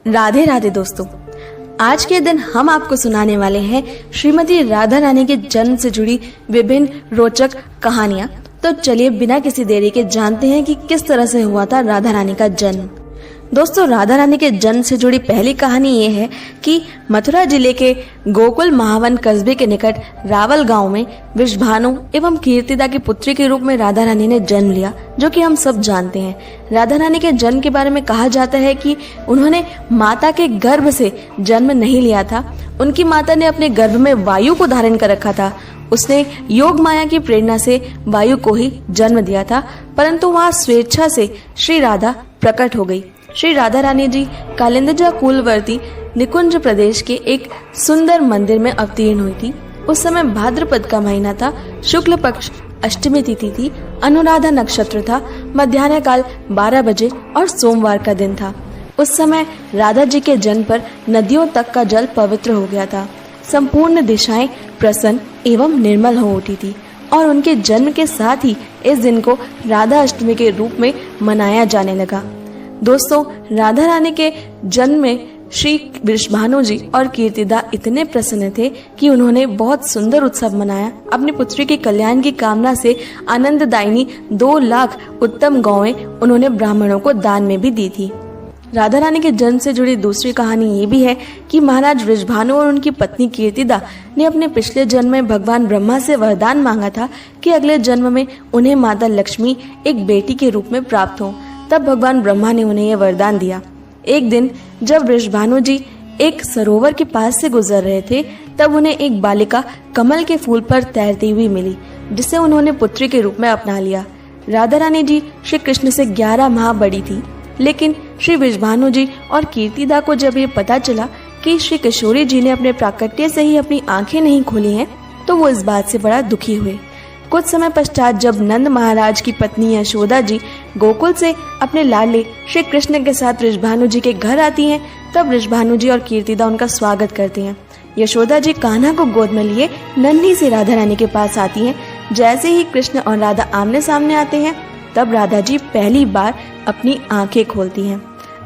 राधे राधे दोस्तों, आज के दिन हम आपको सुनाने वाले हैं श्रीमती राधा रानी के जन्म से जुड़ी विभिन्न रोचक कहानियां। तो चलिए बिना किसी देरी के जानते हैं कि किस तरह से हुआ था राधा रानी का जन्म। दोस्तों, राधा रानी के जन्म से जुड़ी पहली कहानी ये है कि मथुरा जिले के गोकुल महावन कस्बे के निकट रावल गांव में वृषभानु एवं कीर्तिदा की पुत्री के रूप में राधा रानी ने जन्म लिया, जो कि हम सब जानते हैं। राधा रानी के जन्म के बारे में कहा जाता है कि उन्होंने माता के गर्भ से जन्म नहीं लिया था। उनकी माता ने अपने गर्भ में वायु को धारण कर रखा था। उसने योग माया की प्रेरणा से वायु को ही जन्म दिया था, परंतु वहाँ स्वेच्छा से श्री राधा प्रकट हो गई। श्री राधा रानी जी कालिंदजा कुलवर्ती निकुंज प्रदेश के एक सुंदर मंदिर में अवतीर्ण हुई थी। उस समय भाद्रपद का महीना था, शुक्ल पक्ष अष्टमी तिथि थी, अनुराधा नक्षत्र था, मध्याह्न काल 12 बजे और सोमवार का दिन था। उस समय राधा जी के जन्म पर नदियों तक का जल पवित्र हो गया था। संपूर्ण दिशाएं प्रसन्न एवं निर्मल हो उठी थी और उनके जन्म के साथ ही इस दिन को राधा अष्टमी के रूप में मनाया जाने लगा। दोस्तों, राधा रानी के जन्म में श्री वृषभानु जी और कीर्तिदा इतने प्रसन्न थे कि उन्होंने बहुत सुंदर उत्सव मनाया। अपनी पुत्री के कल्याण की कामना से आनंददायिनी 2 लाख उत्तम गौएं उन्होंने ब्राह्मणों को दान में भी दी थी। राधा रानी के जन्म से जुड़ी दूसरी कहानी ये भी है कि महाराज वृषभानु और उनकी पत्नी कीर्तिदा ने अपने पिछले जन्म में भगवान ब्रह्मा से वरदान मांगा था कि अगले जन्म में उन्हें माता लक्ष्मी एक बेटी के रूप में प्राप्त हो। तब भगवान ब्रह्मा ने उन्हें यह वरदान दिया। एक दिन जब वृषभानु जी एक सरोवर के पास से गुजर रहे थे, तब उन्हें एक बालिका कमल के फूल पर तैरती हुई मिली, जिसे उन्होंने पुत्री के रूप में अपना लिया। राधा रानी जी श्री कृष्ण से 11 माह बड़ी थी, लेकिन श्री वृषभानु जी और कीर्तिदा को जब ये पता चला कि श्री किशोरी जी ने अपने प्राकट्य से ही अपनी आंखें नहीं खोली हैं, तो वो इस बात से बड़ा दुखी हुए। कुछ समय पश्चात जब नंद महाराज की पत्नी यशोदा जी गोकुल से अपने लाडले श्री कृष्ण के साथ वृषभानु जी के घर आती हैं, तब वृषभानु जी और कीर्तिदा उनका स्वागत करते हैं। यशोदा जी कान्हा को गोद में लिए नन्ही सी राधा रानी के पास आती हैं। जैसे ही कृष्ण और राधा आमने सामने आते हैं, तब राधा जी पहली बार अपनी आंखें खोलती हैं।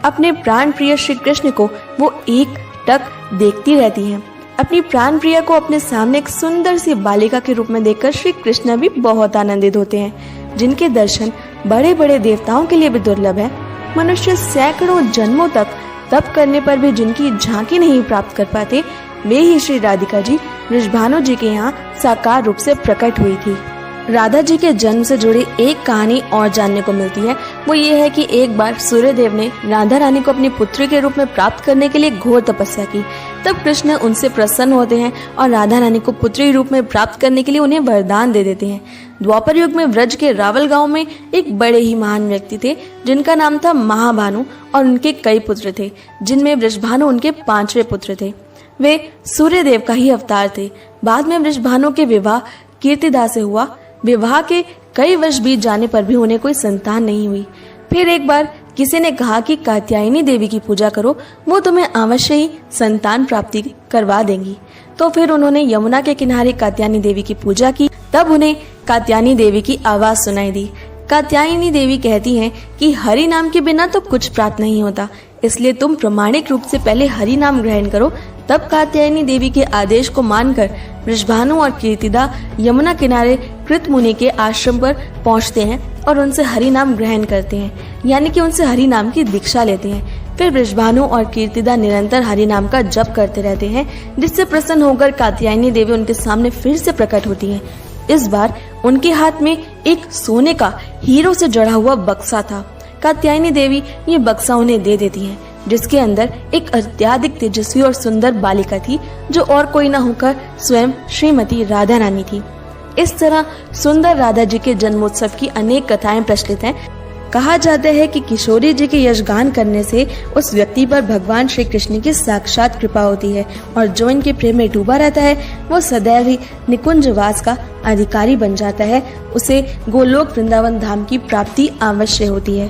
अपने प्राण प्रिय श्री कृष्ण को वो एक टक देखती रहती हैं। अपनी प्राण प्रिय को अपने सामने एक सुंदर सी बालिका के रूप में देखकर श्री कृष्ण भी बहुत आनंदित होते हैं, जिनके दर्शन बड़े बड़े देवताओं के लिए भी दुर्लभ है। मनुष्य सैकड़ों जन्मों तक तप करने पर भी जिनकी झांकी नहीं प्राप्त कर पाते, वे ही श्री राधिका जी वृषभानु जी के यहाँ साकार रूप से प्रकट हुई थी। राधा जी के जन्म से जुड़ी एक कहानी और जानने को मिलती है। वो ये है कि एक बार सूर्यदेव ने राधा रानी को अपनी पुत्री के रूप में प्राप्त करने के लिए घोर तपस्या की। तब कृष्ण उनसे प्रसन्न होते हैं और राधा रानी को पुत्री रूप में प्राप्त करने के लिए उन्हें वरदान दे देते हैं। द्वापर युग में व्रज के रावल गांव में एक बड़े ही महान व्यक्ति थे, जिनका नाम था महाभानु, और उनके कई पुत्र थे, जिनमें वृषभानु उनके 5वें पुत्र थे। वे सूर्यदेव का ही अवतार थे। बाद में वृषभानु के विवाह कीर्तिदा से हुआ। विवाह के कई वर्ष बीत जाने पर भी उन्हें कोई संतान नहीं हुई। फिर एक बार किसी ने कहा कि कात्यायनी देवी की पूजा करो, वो तुम्हें अवश्य ही संतान प्राप्ति करवा देंगी। तो फिर उन्होंने यमुना के किनारे कात्यायनी देवी की पूजा की। तब उन्हें कात्यायनी देवी की आवाज सुनाई दी। कात्यायनी देवी कहती हैं कि हरि नाम के बिना तो कुछ प्राप्त नहीं होता, इसलिए तुम प्रमाणिक रूप से पहले हरि नाम ग्रहण करो। तब कात्यायनी देवी के आदेश को मानकर वृषभानु और कीर्तिदा यमुना किनारे कृत मुनि के आश्रम पर पहुंचते हैं और उनसे हरि नाम ग्रहण करते हैं, यानी कि उनसे हरि नाम की दीक्षा लेते हैं। फिर वृषभानु और कीर्तिदा निरंतर हरि नाम का जप करते रहते हैं, जिससे प्रसन्न होकर कात्यायनी देवी उनके सामने फिर से प्रकट होती हैं। इस बार उनके हाथ में एक सोने का हीरो से जड़ा हुआ बक्सा था। कात्यायनी देवी ये बक्सा उन्हें दे देती हैं, जिसके अंदर एक अत्यधिक तेजस्वी और सुंदर बालिका थी, जो और कोई न होकर स्वयं श्रीमती राधा रानी थी। इस तरह सुंदर राधा जी के जन्मोत्सव की अनेक कथाएं प्रचलित हैं। कहा जाता है कि किशोरी जी के यशगान करने से उस व्यक्ति पर भगवान श्री कृष्ण की साक्षात कृपा होती है, और जो इनके प्रेम में डूबा रहता है वो सदैव ही निकुंजवास का अधिकारी बन जाता है। उसे गोलोक वृंदावन धाम की प्राप्ति अवश्य होती है।